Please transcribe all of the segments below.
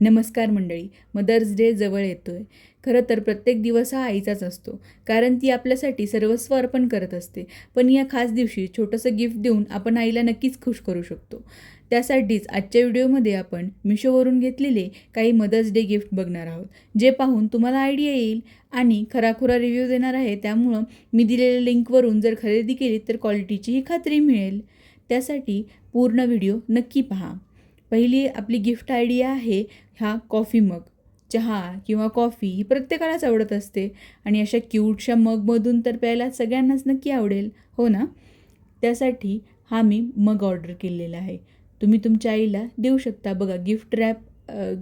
नमस्कार मंडळी. Mother's day जवळ येतोय. खरं तर प्रत्येक दिवस हा आईचाच असतो, कारण ती आपल्यासाठी सर्वस्व अर्पण करत असते. पण या खास दिवशी छोटंसं गिफ्ट देऊन आपण आईला नक्कीच खुश करू शकतो. त्यासाठीच आजच्या व्हिडिओमध्ये आपण मिशोवरून घेतलेले काही मदर्स डे गिफ्ट बघणार आहोत, जे पाहून तुम्हाला आयडिया येईल आणि खराखुरा रिव्ह्यू देणार आहे. त्यामुळं मी दिलेल्या लिंकवरून जर खरेदी केली तर क्वालिटीचीही खात्री मिळेल. त्यासाठी पूर्ण व्हिडिओ नक्की पहा. पहिली आपली गिफ्ट आयडिया आहे हा कॉफी मग. चहा किंवा कॉफी ही प्रत्येकालाच आवडत असते आणि अशा क्यूटशा मगमधून तर प्यायला सगळ्यांनाच नक्की आवडेल, हो ना? त्यासाठी हा मी मग ऑर्डर केलेला आहे. तुम्ही तुमच्या आईला देऊ शकता. बघा, गिफ्ट रॅप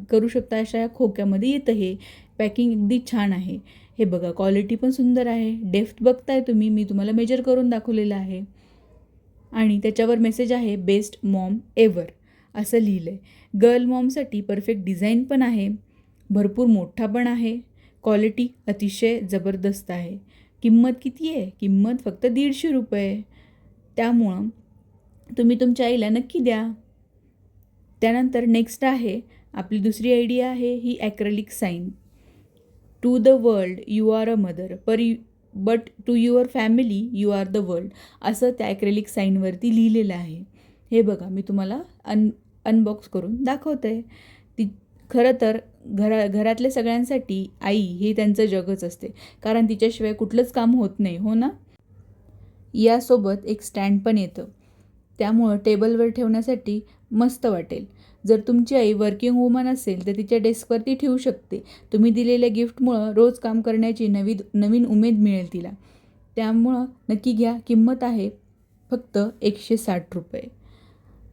करू शकता. अशा खोक्यामध्ये येतं हे. पॅकिंग अगदी छान आहे. हे बघा, क्वालिटी पण सुंदर आहे. डेफ्ट बघताय तुम्ही, मी तुम्हाला मेजर करून दाखवलेलं आहे. आणि त्याच्यावर मेसेज आहे बेस्ट मॉम एव्हर असं लिहिलं आहे. गर्ल मॉमसाठी परफेक्ट डिझाईन पण आहे, भरपूर मोठा पण आहे. क्वालिटी अतिशय जबरदस्त आहे. किंमत किती आहे? किंमत फक्त 150 रुपये. त्यामुळं तुम्ही तुमच्या आईला नक्की द्या. त्यानंतर नेक्स्ट आहे आपली दुसरी आयडिया आहे ही acrylic sign. To the world you are a mother but to your family you are the world असं त्या ॲक्रेलिक साईनवरती लिहिलेलं आहे. हे बघा, मी तुम्हाला अनबॉक्स करून दाखवते आहे. ती खरं तर घरातल्या सगळ्यांसाठी आई हे त्यांचं जगच असते, कारण तिच्याशिवाय कुठलंच काम होत नाही, हो ना? यासोबत एक स्टँड पण येतं, त्यामुळं टेबलवर ठेवण्यासाठी मस्त वाटेल. जर तुमची आई वर्किंग वुमन असेल तर तिच्या डेस्कवरती ठेवू शकते. तुम्ही दिलेल्या गिफ्टमुळं रोज काम करण्याची नवीन उमेद मिळेल तिला. त्यामुळं नक्की घ्या. किंमत आहे फक्त 160 रुपये.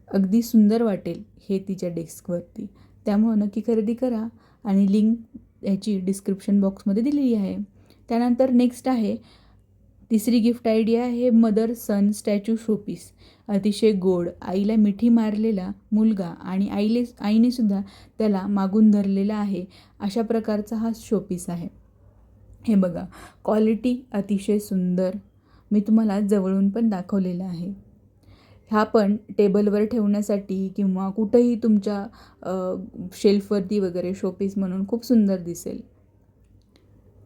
अगदी सुंदर वाटेल हे तिच्या डेस्कवरती. त्यामुळं नक्की खरेदी करा आणि लिंक याची डिस्क्रिप्शन बॉक्समध्ये दिलेली आहे. त्यानंतर नेक्स्ट आहे तिसरी गिफ्ट आयडिया आहे मदर सन स्टॅच्यू शोपीस. अतिशय गोड, आईला मिठी मारलेला मुलगा आणि आईने सुद्धा त्याला मागून धरलेला आहे, अशा प्रकारचा हा शोपीस आहे. हे बघा, क्वालिटी अतिशय सुंदर. मी तुम्हाला जवळून पण दाखवलेला आहे. हा पण टेबलवर ठेवण्यासाठी किंवा कुठंही तुमच्या शेल्फवरती वगैरे शोपीस म्हणून खूप सुंदर दिसेल.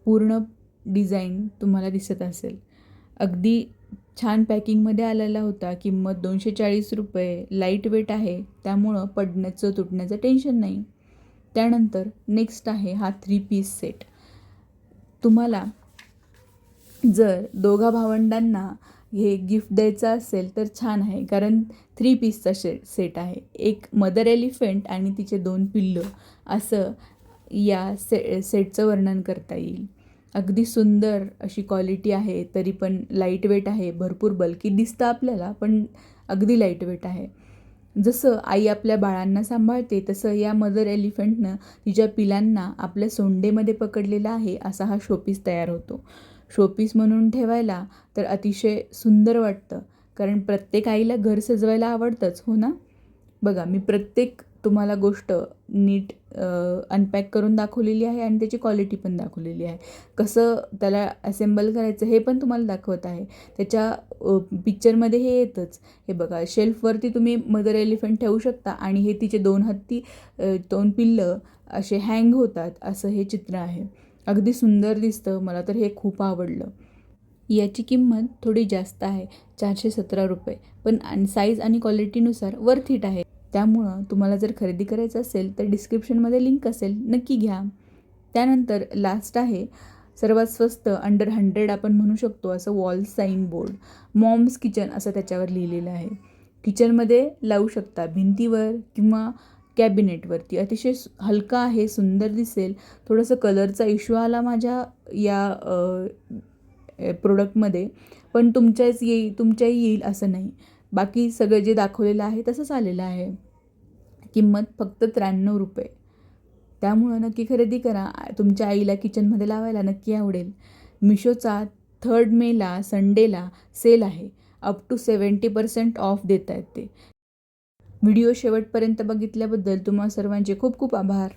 पूर्ण डिझाईन तुम्हाला दिसत असेल. अगदी छान पॅकिंगमध्ये आलेला होता. किंमत 240 रुपये. लाईट वेट आहे, त्यामुळं पडण्याचं तुटण्याचं टेन्शन नाही. त्यानंतर नेक्स्ट आहे हा 3 पीस सेट. तुम्हाला जर दोघा भावंडांना हे गिफ्ट द्यायचं असेल तर छान आहे, कारण 3 पीसचा सेट आहे. एक मदर एलिफंट आणि तिचे 2 पिल्लं असं या सेटचं वर्णन करता येईल. अगदी सुंदर अशी क्वालिटी आहे, तरी पण लाईट वेट आहे. भरपूर बल्की दिसतं आपल्याला, पण अगदी लाईट वेट आहे. जसं आई आपल्या बाळांना सांभाळते तसं या मदर एलिफंटनं तिच्या पिलांना आपल्या सोंडेमध्ये पकडलेला आहे, असा हा शोपीस तयार होतो. शोपीस म्हणून ठेवायला तर अतिशय सुंदर वाटतं, कारण प्रत्येक आईला घर सजवायला आवडतंच, हो ना? बघा, मी प्रत्येक तुम्हाला गोष्ट नीट अनपॅक करून दाखवलेली आहे आणि त्याची क्वालिटी पण दाखवलेली आहे. कसं त्याला असेंबल करायचं हे पण तुम्हाला दाखवत आहे. त्याच्या पिक्चरमध्ये हे येतंच. हे बघा, शेल्फवरती तुम्ही मदर एलिफंट ठेवू शकता आणि हे तिचे 2 हत्ती 2 पिल्लं असे हँग होतात, असं हे चित्र आहे. अगदी सुंदर दिसतं. मला तर हे खूप आवडलं. याची किंमत थोडी जास्त आहे, 417 रुपये. पण साईज आणि क्वालिटीनुसार वर्थ इट आहे. त्यामुळं तुम्हाला जर खरेदी करायचं असेल तर डिस्क्रिप्शनमध्ये लिंक असेल, नक्की घ्या. त्यानंतर लास्ट आहे सर्वात स्वस्त अंडर 100 आपण म्हणू शकतो असं wall sign board. Mom's kitchen असं त्याच्यावर लिहिलेलं आहे. किचनमध्ये लावू शकता, भिंतीवर किंवा कॅबिनेटवरती. अतिशय हलका आहे, सुंदर दिसेल. थोडंसं कलरचा इश्यू आला माझ्या या प्रोडक्टमध्ये, पण तुमच्याही येईल असं नाही. बाकी सगळं जे दाखवलेलं आहे तसंच आलेलं आहे. किंमत फक्त 93 रुपये. त्यामुळं नक्की खरेदी करा. तुमच्या आईला किचनमध्ये लावायला नक्की आवडेल. मिशोचा 3 मेला संडेला सेल आहे. अप टू 70% ऑफ देत आहेत ते. व्हिडिओ शेवटपर्यंत बघितल्याबद्दल तुम्हा सर्वांचे खूप खूप आभार.